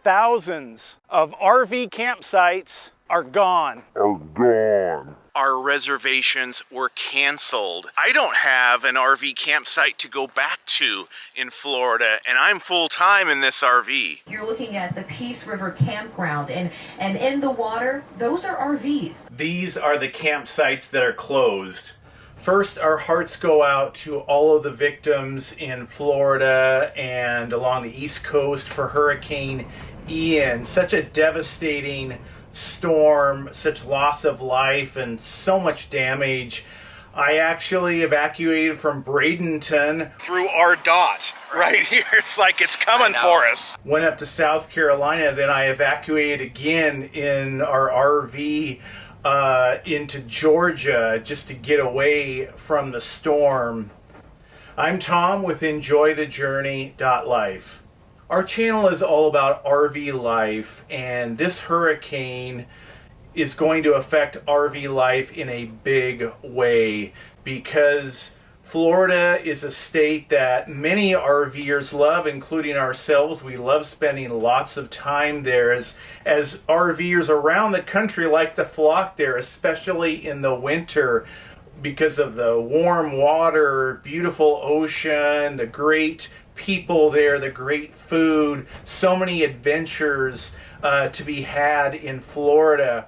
Thousands of RV campsites are gone. Our reservations were canceled. I don't have an RV campsite to go back to in Florida, and I'm full-time in this RV. You're looking at the Peace River Campground, and in the water, those are RVs. These are the campsites that are closed. First, our hearts go out to all of the victims in Florida and along the East Coast for Hurricane Ian. Such a devastating storm, such loss of life and so much damage. I actually evacuated from Bradenton Through our dot right here. It's like it's coming for us. went up to South Carolina, then I evacuated again in our RV into Georgia just to get away from the storm. I'm Tom with EnjoyTheJourney.Life. Our channel is all about RV life, and this hurricane is going to affect RV life in a big way because Florida is a state that many RVers love, including ourselves. We love spending lots of time there as RVers around the country like to flock there, especially in the winter because of the warm water, beautiful ocean, the great people there, the great food, so many adventures to be had in Florida.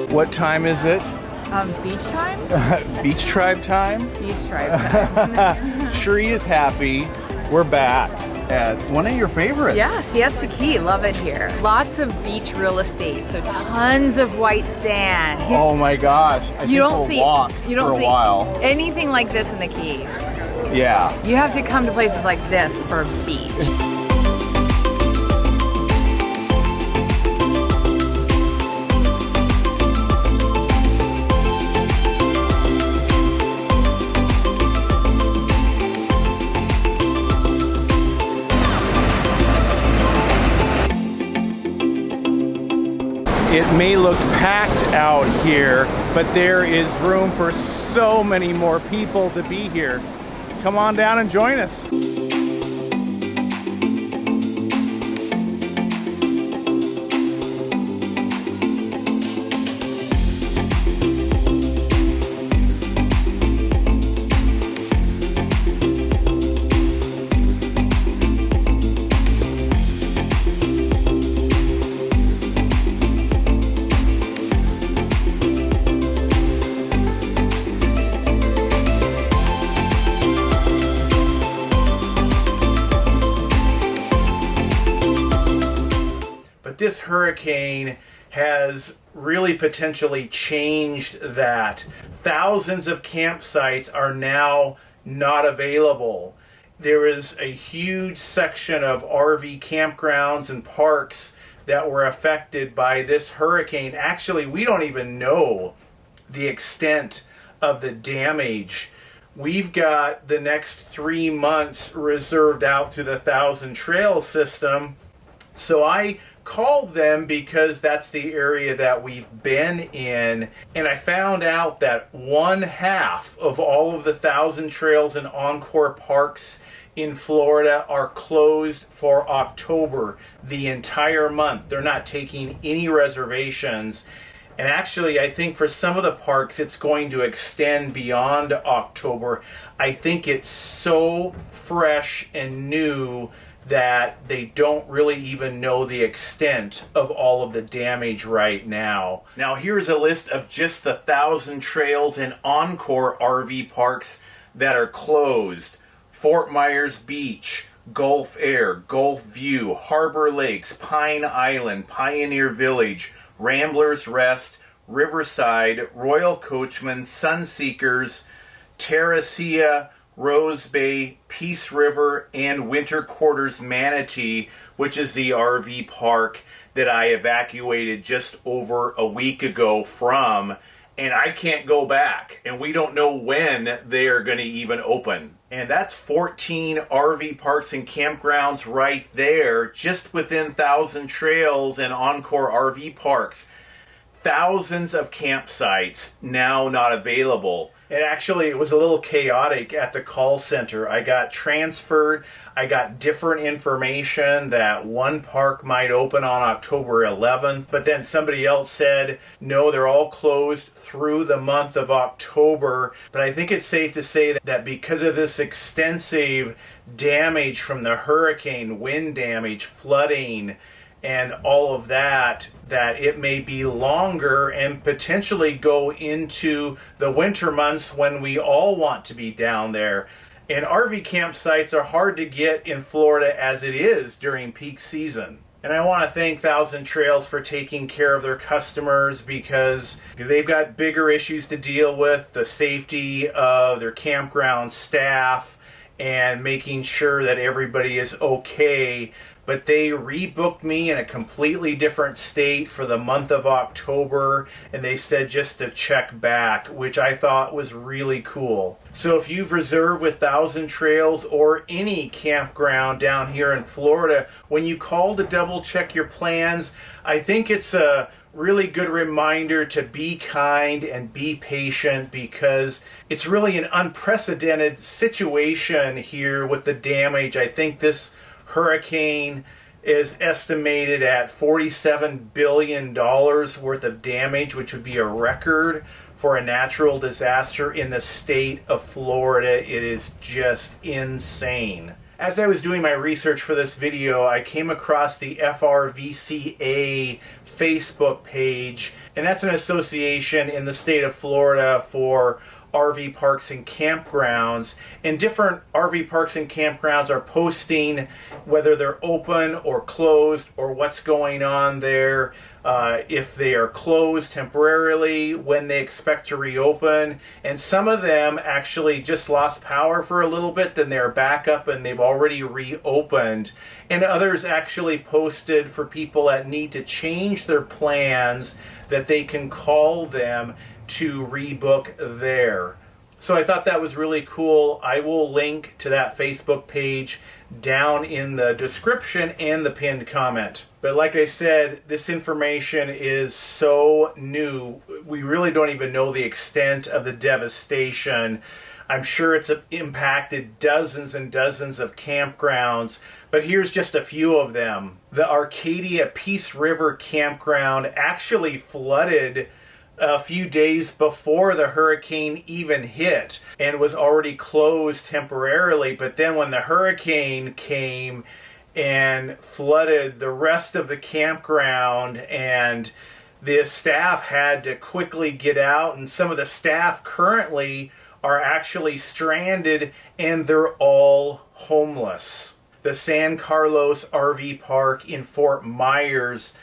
What time is it? Beach time? Beach tribe time? Beach tribe time. Sheree is happy. We're back at one of your favorites. Yeah, Siesta Key, love it here. Lots of beach real estate, so tons of white sand. Oh my gosh. I think we'll walk for a while. Anything like this in the Keys. Yeah. You have to come to places like this for a beach. It may look packed out here, but there is room for so many more people to be here. Come on down and join us. This hurricane has really potentially changed that. Thousands of campsites are now not available. There is a huge section of RV campgrounds and parks that were affected by this hurricane. Actually, we don't even know the extent of the damage. We've got the next 3 months reserved out through the 1000 Trail system. So I called them because that's the area that we've been in, and I found out that 1/2 of all of the 1000 trails and Encore parks in Florida are closed for October, the entire month. They're not taking any reservations. And actually, I think for some of the parks, it's going to extend beyond October. I think it's so fresh and new that they don't really even know the extent of all of the damage right now. Now here's a list of just the 1000 trails and Encore RV parks that are closed. Fort Myers Beach, Gulf Air, Gulf View, Harbor Lakes, Pine Island, Pioneer Village, Ramblers Rest, Riverside, Royal Coachman, Sunseekers, Terracea, Rose Bay, Peace River, and Winter Quarters Manatee, which is the RV park that I evacuated just over a week ago from and I can't go back, and we don't know when they are going to even open. And that's 14 RV parks and campgrounds right there, just within 1000 Trails and Encore RV parks. Thousands of campsites now not available. And actually, it was a little chaotic at the call center. I got transferred. I got different information that one park might open on October 11th, but then somebody else said, no, they're all closed through the month of October. But I think it's safe to say that because of this extensive damage from the hurricane, wind damage, flooding, and all of that, that it may be longer and potentially go into the winter months when we all want to be down there. And RV campsites are hard to get in Florida as it is during peak season. And I want to thank 1000 Trails for taking care of their customers, because they've got bigger issues to deal with, the safety of their campground staff and making sure that everybody is okay. But they rebooked me in a completely different state for the month of October, and they said just to check back, which I thought was really cool. So if you've reserved with 1000 Trails or any campground down here in Florida, when you call to double check your plans, I think it's a really good reminder to be kind and be patient, because it's really an unprecedented situation here with the damage. I think this hurricane is estimated at $47 billion worth of damage, which would be a record for a natural disaster in the state of Florida. It is just insane. As I was doing my research for this video, I came across the FRVCA Facebook page, and that's an association in the state of Florida for RV parks and campgrounds, and different RV parks and campgrounds are posting whether they're open or closed or what's going on there, if they are closed temporarily, when they expect to reopen. And some of them actually just lost power for a little bit, then they're back up and they've already reopened. And others actually posted for people that need to change their plans that they can call them to rebook there. So I thought that was really cool. I will link to that Facebook page down in the description and the pinned comment. But like I said, this information is so new. We really don't even know the extent of the devastation. I'm sure it's impacted dozens and dozens of campgrounds, but here's just a few of them. The Arcadia Peace River Campground actually flooded a few days before the hurricane even hit and was already closed temporarily. But then when the hurricane came and flooded the rest of the campground, and the staff had to quickly get out, and some of the staff currently are actually stranded and they're all homeless. The San Carlos RV Park in Fort Myers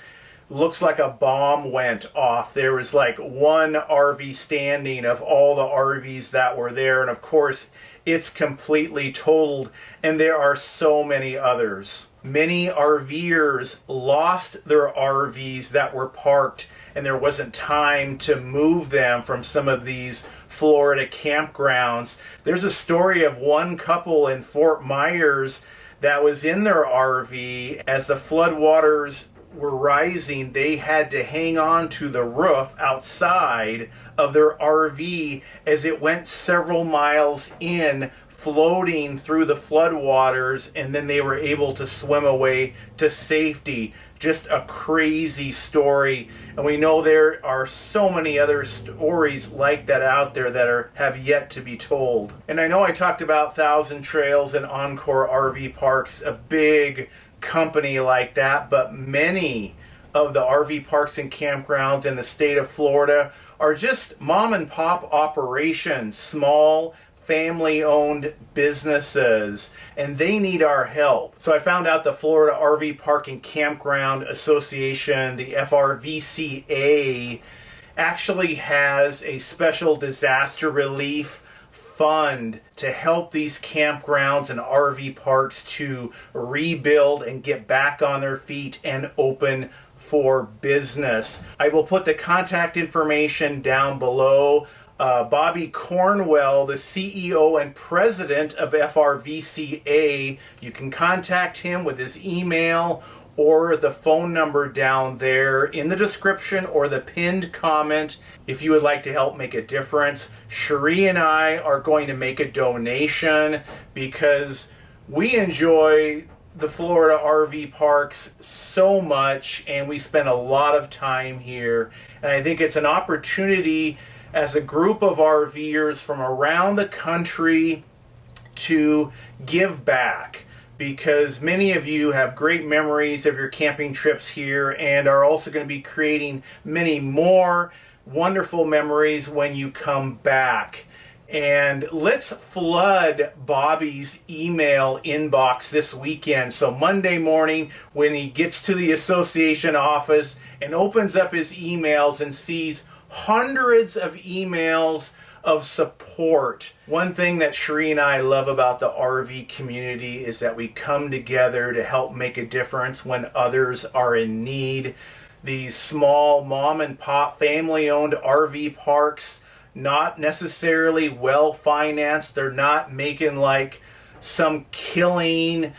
looks like a bomb went off. There was like one RV standing of all the RVs that were there, and of course it's completely totaled, and there are so many others. Many RVers lost their RVs that were parked, and there wasn't time to move them from some of these Florida campgrounds. There's a story of one couple in Fort Myers that was in their RV. As the floodwaters were rising, they had to hang on to the roof outside of their RV as it went several miles in, floating through the floodwaters, and then they were able to swim away to safety. Just a crazy story, and we know there are so many other stories like that out there that have yet to be told. And I know I talked about 1000 Trails and Encore RV Parks, a big company like that, but many of the RV parks and campgrounds in the state of Florida are just mom and pop operations, small family-owned businesses, and they need our help. So I found out the Florida RV Park and Campground Association, the FRVCA, actually has a special disaster relief fund to help these campgrounds and RV parks to rebuild and get back on their feet and open for business. I will put the contact information down below. Bobby Cornwell, the CEO and president of FRVCA, you can contact him with his email or the phone number down there in the description or the pinned comment if you would like to help make a difference. Cherie and I are going to make a donation because we enjoy the Florida RV parks so much and we spend a lot of time here, and I think it's an opportunity as a group of RVers from around the country to give back, because many of you have great memories of your camping trips here and are also going to be creating many more wonderful memories when you come back. And let's flood Bobby's email inbox this weekend. So Monday morning, when he gets to the association office and opens up his emails and sees hundreds of emails of support. One thing that Cherie and I love about the RV community is that we come together to help make a difference when others are in need. These small mom and pop family owned RV parks, not necessarily well financed. They're not making like some killing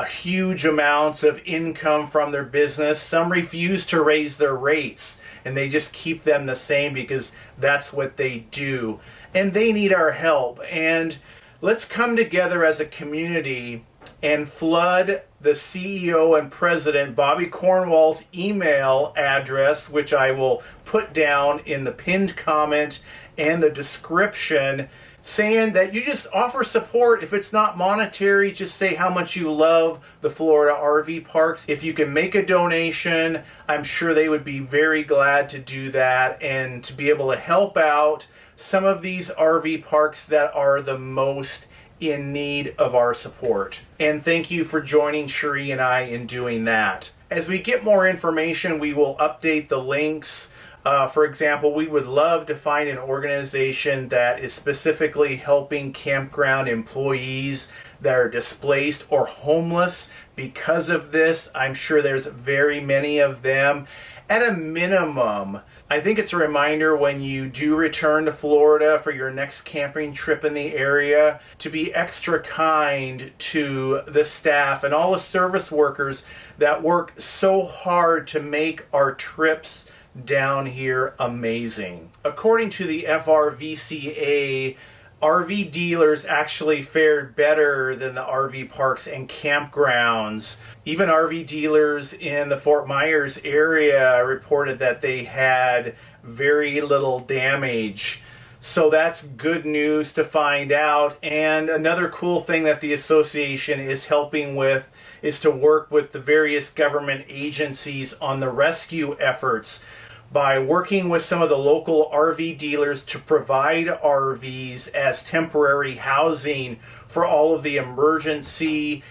huge amounts of income from their business. Some refuse to raise their rates and they just keep them the same because that's what they do. And they need our help. And let's come together as a community and flood the CEO and president, Bobby Cornwell's email address, which I will put down in the pinned comment and the description, saying that you just offer support. If it's not monetary, just say how much you love the Florida RV parks. If you can make a donation, I'm sure they would be very glad to do that and to be able to help out some of these RV parks that are the most in need of our support. And thank you for joining Cherie and I in doing that. As we get more information, we will update the links. For example, we would love to find an organization that is specifically helping campground employees that are displaced or homeless because of this. I'm sure there's very many of them. At a minimum, I think it's a reminder when you do return to Florida for your next camping trip in the area to be extra kind to the staff and all the service workers that work so hard to make our trips down here amazing. According to the FRVCA, RV dealers actually fared better than the RV parks and campgrounds. Even RV dealers in the Fort Myers area reported that they had very little damage. So that's good news to find out. And another cool thing that the association is helping with is to work with the various government agencies on the rescue efforts by working with some of the local RV dealers to provide RVs as temporary housing for all of the emergency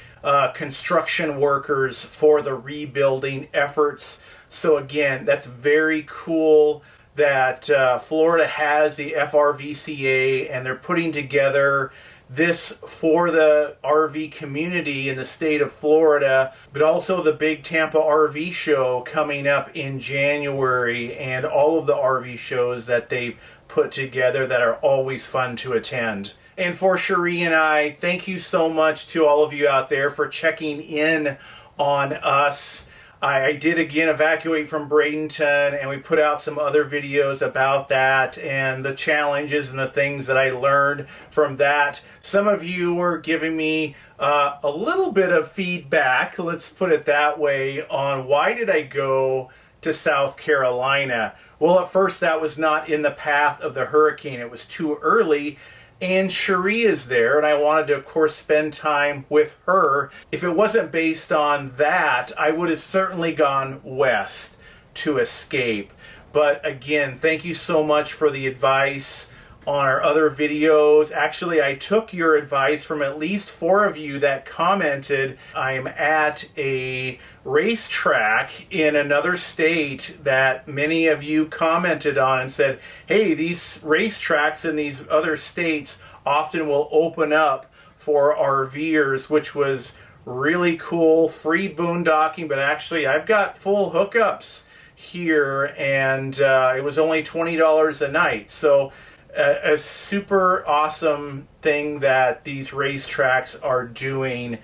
construction workers for the rebuilding efforts. So again, that's very cool that Florida has the FRVCA and they're putting together this for the RV community in the state of Florida, but also the big Tampa RV show coming up in January and all of the RV shows that they've put together that are always fun to attend. And for Cherie and I, thank you so much to all of you out there for checking in on us. I did again evacuate from Bradenton, and we put out some other videos about that and the challenges and the things that I learned from that. Some of you were giving me a little bit of feedback, let's put it that way, on why did I go to South Carolina. Well, at first that was not in the path of the hurricane. It was too early. And Cherie is there, and I wanted to, of course, spend time with her. If it wasn't based on that, I would have certainly gone west to escape. But again, thank you so much for the advice on our other videos. Actually, I took your advice from at least 4 of you that commented. I'm at a racetrack in another state that many of you commented on and said, hey, these racetracks in these other states often will open up for RVers, which was really cool. Free boondocking, but actually I've got full hookups here, and it was only $20 a night. So a super awesome thing that these racetracks are doing.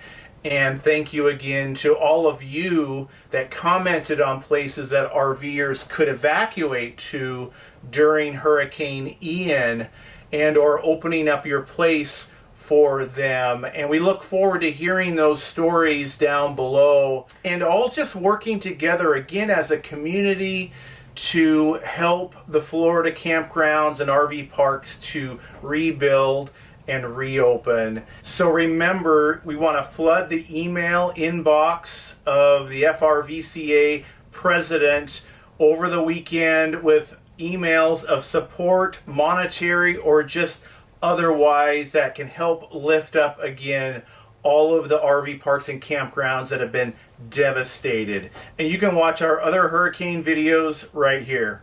And thank you again to all of you that commented on places that RVers could evacuate to during Hurricane Ian, and or opening up your place for them. And we look forward to hearing those stories down below, and all just working together again as a community to help the Florida campgrounds and RV parks to rebuild and reopen. So remember, we want to flood the email inbox of the FRVCA president over the weekend with emails of support, monetary or just otherwise, that can help lift up again all of the RV parks and campgrounds that have been devastated. And you can watch our other hurricane videos right here.